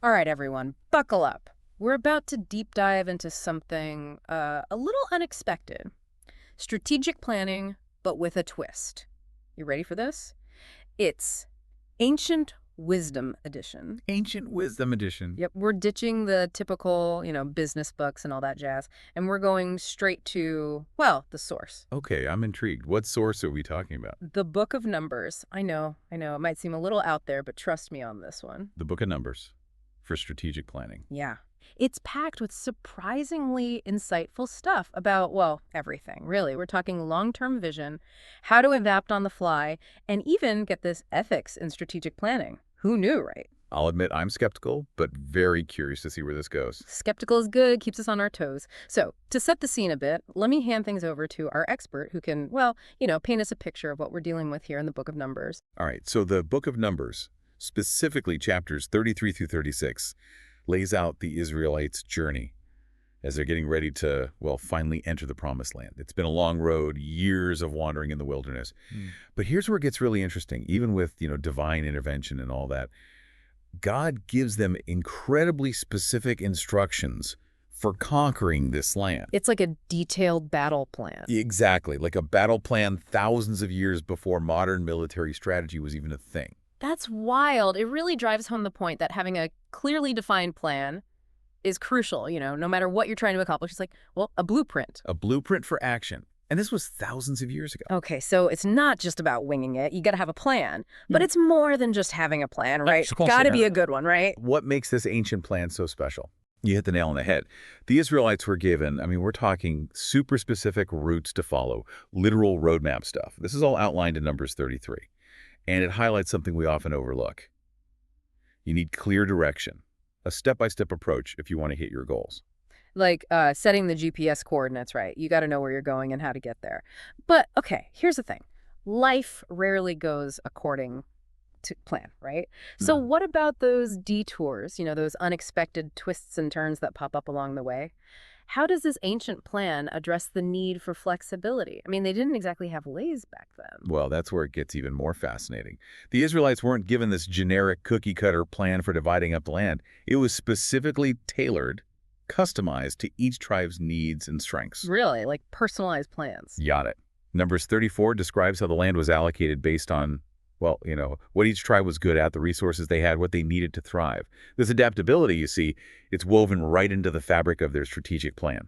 All right, everyone, buckle up. We're about to deep dive into something a little unexpected. Strategic planning, but with a twist. You ready for this? It's Ancient Wisdom Edition. Ancient Wisdom Edition. Yep, we're ditching the typical, business books and all that jazz, and we're going straight to, well, the source. Okay, I'm intrigued. What source are we talking about? The Book of Numbers. I know, it might seem a little out there, but trust me on this one. The Book of Numbers for strategic planning. Yeah. It's packed with surprisingly insightful stuff about, well, everything, really. We're talking long-term vision, how to adapt on the fly, and even, get this, ethics in strategic planning. Who knew, right? I'll admit I'm skeptical, but very curious to see where this goes. Skeptical is good, keeps us on our toes. So, to set the scene a bit, let me hand things over to our expert who can, well, paint us a picture of what we're dealing with here in the Book of Numbers. All right, so the Book of Numbers, specifically chapters 33 through 36, lays out the Israelites' journey as they're getting ready to, well, finally enter the Promised Land. It's been a long road, years of wandering in the wilderness. But here's where it gets really interesting, even with, divine intervention and all that. God gives them incredibly specific instructions for conquering this land. It's like a detailed battle plan. Exactly, like a battle plan thousands of years before modern military strategy was even a thing. That's wild. It really drives home the point that having a clearly defined plan is crucial, no matter what you're trying to accomplish. It's like, well, a blueprint. A blueprint for action. And this was thousands of years ago. Okay, so it's not just about winging it. You got to have a plan. But it's more than just having a plan, right? Got to be a good one, right? What makes this ancient plan so special? You hit the nail on the head. The Israelites were given, we're talking super specific routes to follow, literal roadmap stuff. This is all outlined in Numbers 33. And it highlights something we often overlook. You need clear direction, a step-by-step approach if you want to hit your goals. Like setting the GPS coordinates right. You got to know where you're going and how to get there. But, okay, here's the thing. Life rarely goes according to plan, right? So what about those detours, those unexpected twists and turns that pop up along the way? How does this ancient plan address the need for flexibility? They didn't exactly have lathes back then. Well, that's where it gets even more fascinating. The Israelites weren't given this generic cookie-cutter plan for dividing up the land. It was specifically tailored, customized to each tribe's needs and strengths. Really? Like personalized plans? Got it. Numbers 34 describes how the land was allocated based on, well, what each tribe was good at, the resources they had, what they needed to thrive. This adaptability, you see, it's woven right into the fabric of their strategic plan.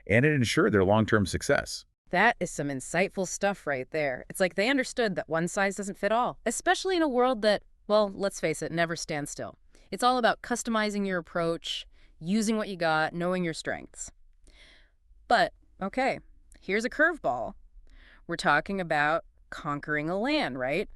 And it ensured their long-term success. That is some insightful stuff right there. It's like they understood that one size doesn't fit all, especially in a world that, well, let's face it, never stands still. It's all about customizing your approach, using what you got, knowing your strengths. But, okay, here's a curveball. We're talking about conquering a land, right?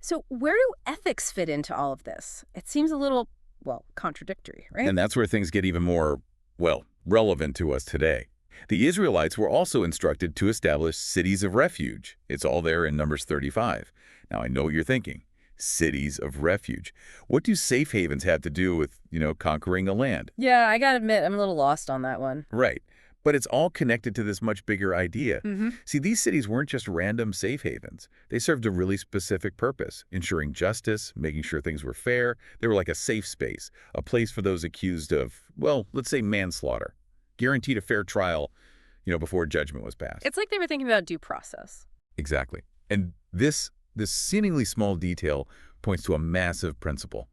So where do ethics fit into all of this? It seems a little, well, contradictory, right? And that's where things get even more, well, relevant to us today. The Israelites were also instructed to establish cities of refuge. It's all there in Numbers 35. Now, I know what you're thinking. Cities of refuge. What do safe havens have to do with, conquering a land? Yeah, I gotta admit, I'm a little lost on that one. Right. But it's all connected to this much bigger idea. Mm-hmm. See, these cities weren't just random safe havens. They served a really specific purpose, ensuring justice, making sure things were fair. They were like a safe space, a place for those accused of, well, let's say manslaughter, guaranteed a fair trial, before judgment was passed. It's like they were thinking about due process. Exactly. And this seemingly small detail points to a massive principle,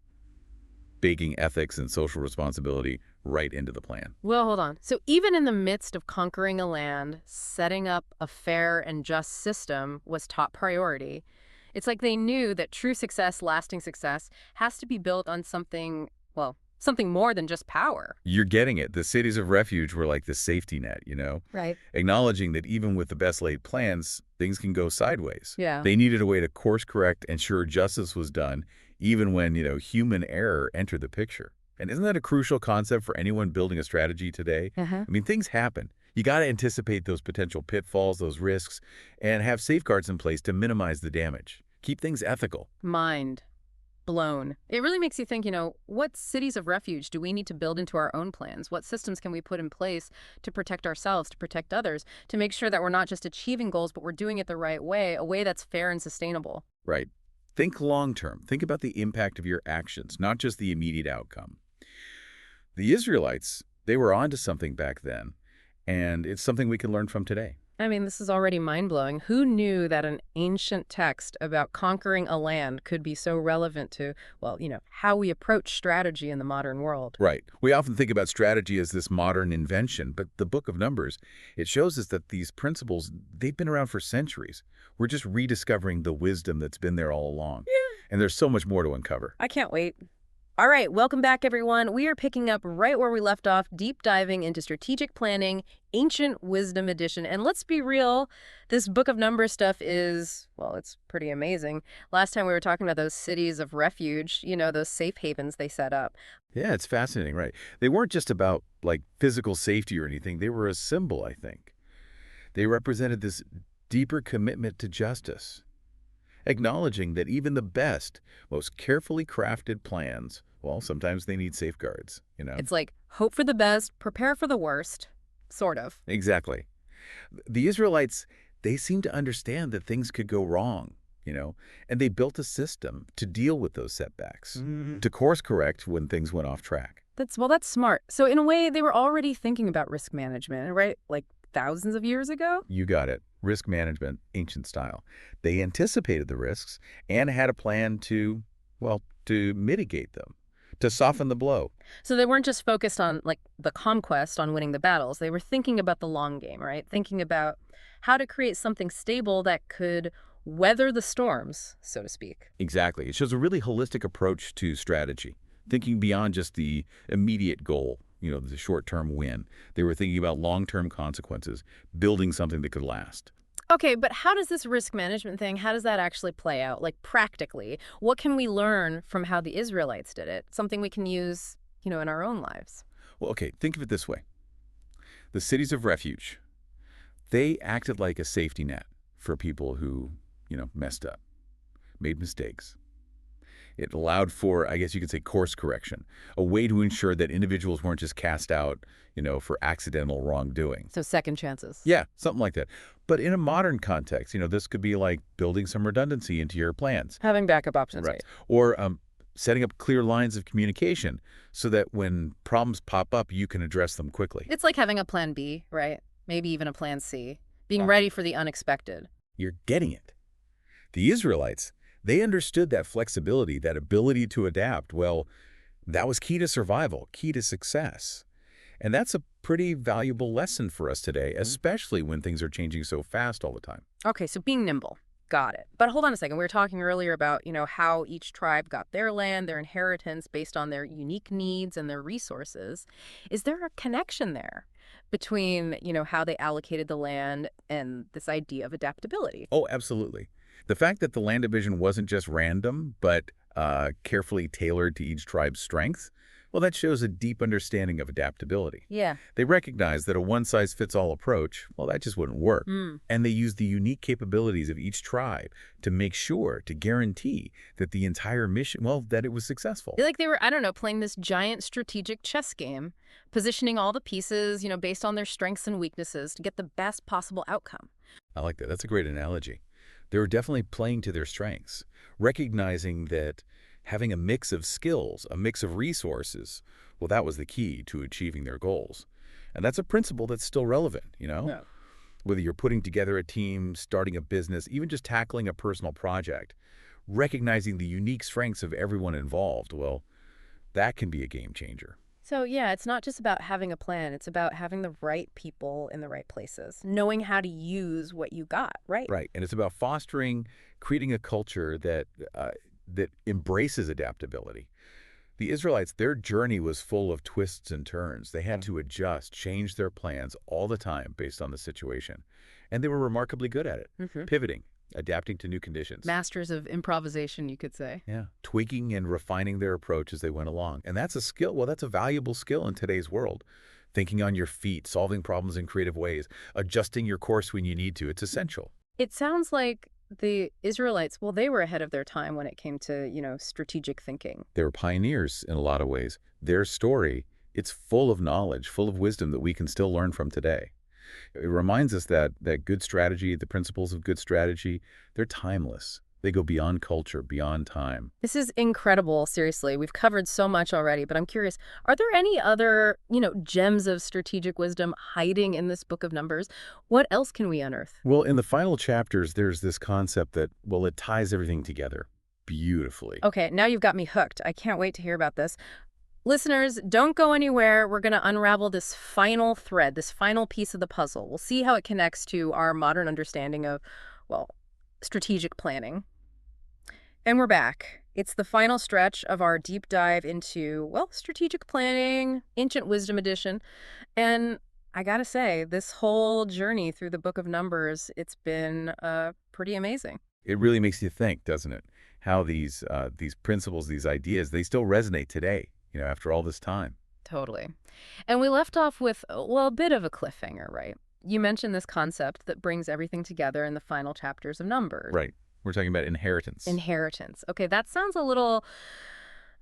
baking ethics and social responsibility right into the plan. Well, hold on. So even in the midst of conquering a land, setting up a fair and just system was top priority. It's like they knew that true success, lasting success, has to be built on something, well, something more than just power. You're getting it. The cities of refuge were like the safety net, Right. Acknowledging that even with the best laid plans, things can go sideways. Yeah. They needed a way to course correct, ensure justice was done, even when, human error entered the picture. And isn't that a crucial concept for anyone building a strategy today? Uh-huh. Things happen. You got to anticipate those potential pitfalls, those risks, and have safeguards in place to minimize the damage. Keep things ethical. Mind blown. It really makes you think, what cities of refuge do we need to build into our own plans? What systems can we put in place to protect ourselves, to protect others, to make sure that we're not just achieving goals, but we're doing it the right way, a way that's fair and sustainable? Right. Think long-term. Think about the impact of your actions, not just the immediate outcome. The Israelites, they were onto something back then, and it's something we can learn from today. I mean, this is already mind-blowing. Who knew that an ancient text about conquering a land could be so relevant to, well, how we approach strategy in the modern world? Right. We often think about strategy as this modern invention, but the Book of Numbers, it shows us that these principles, they've been around for centuries. We're just rediscovering the wisdom that's been there all along. And there's so much more to uncover. I can't wait. All right, welcome back, everyone. We are picking up right where we left off, deep diving into strategic planning, ancient wisdom edition. And let's be real, this Book of Numbers stuff is, well, it's pretty amazing. Last time we were talking about those cities of refuge, those safe havens they set up. Yeah, it's fascinating, right? They weren't just about, like, physical safety or anything. They were a symbol, I think. They represented this deeper commitment to justice, acknowledging that even the best, most carefully crafted plans, well, sometimes they need safeguards. It's like hope for the best, prepare for the worst, sort of. Exactly. The Israelites, they seemed to understand that things could go wrong, and they built a system to deal with those setbacks, to course correct when things went off track. That's smart. So in a way, they were already thinking about risk management, right? Like thousands of years ago? You got it. Risk management, ancient style. They anticipated the risks and had a plan to, well, to mitigate them, to soften the blow. So they weren't just focused on, like, the conquest, on winning the battles. They were thinking about the long game, right? Thinking about how to create something stable that could weather the storms, so to speak. Exactly. It shows a really holistic approach to strategy, thinking beyond just the immediate goal, the short-term win. They were thinking about long-term consequences, building something that could last. Okay, but how does this risk management thing, how does that actually play out, like practically? What can we learn from how the Israelites did it? Something we can use, in our own lives. Well, okay, think of it this way. The cities of refuge, they acted like a safety net for people who, messed up, made mistakes. It allowed for, I guess you could say, course correction, a way to ensure that individuals weren't just cast out, for accidental wrongdoing. So second chances. Yeah, something like that. But in a modern context, this could be like building some redundancy into your plans. Having backup options. Right. Or setting up clear lines of communication so that when problems pop up, you can address them quickly. It's like having a plan B, right? Maybe even a plan C. Being Wow. ready for the unexpected. You're getting it. The Israelites, they understood that flexibility, that ability to adapt. Well, that was key to survival, key to success. And that's a pretty valuable lesson for us today, especially when things are changing so fast all the time. Okay, so being nimble. Got it. But hold on a second. We were talking earlier about, how each tribe got their land, their inheritance based on their unique needs and their resources. Is there a connection there between, how they allocated the land and this idea of adaptability? Oh, absolutely. The fact that the land division wasn't just random, but carefully tailored to each tribe's strengths, well, that shows a deep understanding of adaptability. Yeah. They recognize that a one-size-fits-all approach, well, that just wouldn't work. And they use the unique capabilities of each tribe to make sure, to guarantee that the entire mission, well, that it was successful. Like they were, I don't know, playing this giant strategic chess game, positioning all the pieces, based on their strengths and weaknesses to get the best possible outcome. I like that. That's a great analogy. They were definitely playing to their strengths, recognizing that having a mix of skills, a mix of resources, well, that was the key to achieving their goals. And that's a principle that's still relevant. Yeah. Whether you're putting together a team, starting a business, even just tackling a personal project, recognizing the unique strengths of everyone involved, well, that can be a game changer. So yeah, it's not just about having a plan. It's about having the right people in the right places, knowing how to use what you got, right? Right. And it's about creating a culture that embraces adaptability. The Israelites, their journey was full of twists and turns. They had to adjust, change their plans all the time based on the situation. And they were remarkably good at it, pivoting, adapting to new conditions. Masters of improvisation, you could say. Yeah, tweaking and refining their approach as they went along. And that's a skill, well, that's a valuable skill in today's world. Thinking on your feet, solving problems in creative ways, adjusting your course when you need to. It's essential. It sounds like the Israelites, well, they were ahead of their time when it came to, strategic thinking. They were pioneers in a lot of ways. Their story, it's full of knowledge, full of wisdom that we can still learn from today. It reminds us that good strategy, the principles of good strategy, they're timeless. They go beyond culture, beyond time. This is incredible, seriously. We've covered so much already, but I'm curious, are there any other, gems of strategic wisdom hiding in this book of Numbers? What else can we unearth? Well, in the final chapters, there's this concept that, well, it ties everything together beautifully. Okay, now you've got me hooked. I can't wait to hear about this. Listeners, don't go anywhere. We're going to unravel this final thread, this final piece of the puzzle. We'll see how it connects to our modern understanding of, well, strategic planning. And we're back. It's the final stretch of our deep dive into, well, strategic planning, ancient wisdom edition. And I gotta say, this whole journey through the book of Numbers, it's been pretty amazing. It really makes you think, doesn't it? How these principles, these ideas, they still resonate today, after all this time. Totally. And we left off with, well, a bit of a cliffhanger, right? You mentioned this concept that brings everything together in the final chapters of Numbers. Right. We're talking about inheritance. Inheritance. Okay, that sounds a little,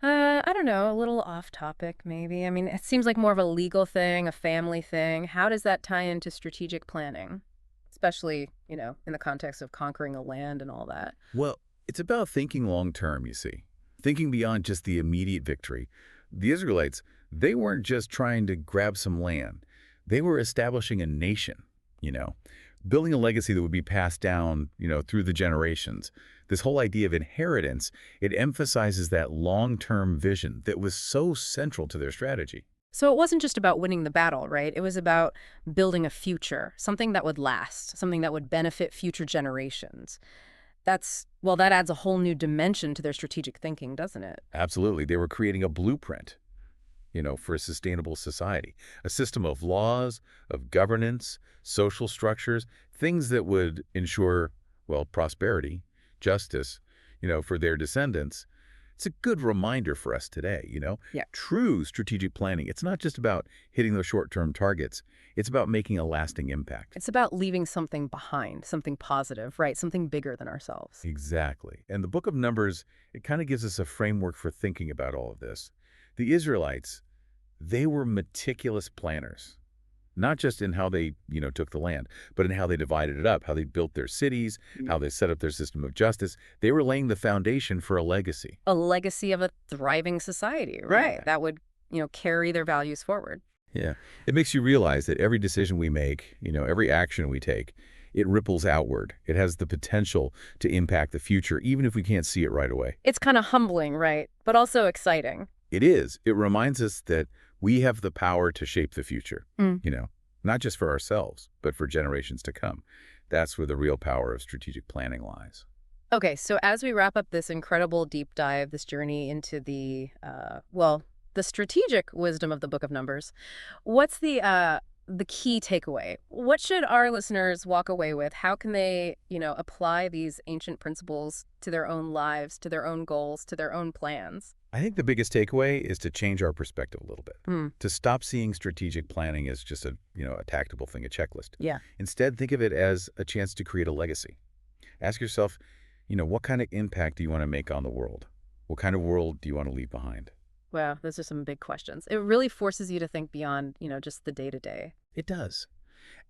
I don't know, a little off topic maybe. I mean, it seems like more of a legal thing, a family thing. How does that tie into strategic planning? Especially, in the context of conquering a land and all that. Well, it's about thinking long term, you see. Thinking beyond just the immediate victory. The Israelites, they weren't just trying to grab some land. They were establishing a nation, building a legacy that would be passed down, through the generations. This whole idea of inheritance, it emphasizes that long-term vision that was so central to their strategy. So it wasn't just about winning the battle, right? It was about building a future, something that would last, something that would benefit future generations. That adds a whole new dimension to their strategic thinking, doesn't it? Absolutely. They were creating a blueprint, for a sustainable society, a system of laws, of governance, social structures, things that would ensure, well, prosperity, justice, for their descendants. It's a good reminder for us today, Yeah. True strategic planning. It's not just about hitting those short-term targets. It's about making a lasting impact. It's about leaving something behind, something positive, right? Something bigger than ourselves. Exactly. And the book of Numbers, it kind of gives us a framework for thinking about all of this. The Israelites, they were meticulous planners, not just in how they, took the land, but in how they divided it up, how they built their cities, how they set up their system of justice. They were laying the foundation for a legacy. A legacy of a thriving society, right? Yeah. That would, carry their values forward. Yeah. It makes you realize that every decision we make, every action we take, it ripples outward. It has the potential to impact the future, even if we can't see it right away. It's kind of humbling, right? But also exciting. It is. It reminds us that we have the power to shape the future, not just for ourselves, but for generations to come. That's where the real power of strategic planning lies. Okay, so as we wrap up this incredible deep dive, this journey into the strategic wisdom of the Book of Numbers, what's the key takeaway? What should our listeners walk away with? How can they, apply these ancient principles to their own lives, to their own goals, to their own plans? I think the biggest takeaway is to change our perspective a little bit, Hmm. to stop seeing strategic planning as just a tactical thing, a checklist. Yeah. Instead, think of it as a chance to create a legacy. Ask yourself, what kind of impact do you want to make on the world? What kind of world do you want to leave behind? Wow, those are some big questions. It really forces you to think beyond, just the day-to-day. It does.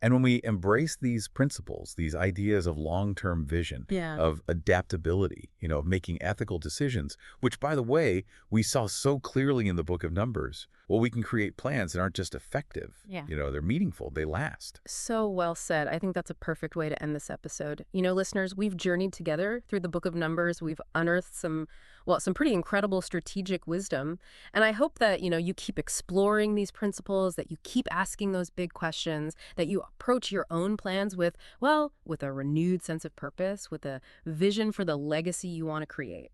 And when we embrace these principles, these ideas of long-term vision, Yeah. of adaptability, of making ethical decisions, which, by the way, we saw so clearly in the book of Numbers, well, we can create plans that aren't just effective. Yeah. They're meaningful. They last. So well said. I think that's a perfect way to end this episode. Listeners, we've journeyed together through the Book of Numbers. We've unearthed some pretty incredible strategic wisdom. And I hope that, you keep exploring these principles, that you keep asking those big questions, that you approach your own plans with a renewed sense of purpose, with a vision for the legacy you want to create.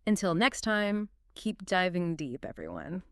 Until next time, keep diving deep, everyone.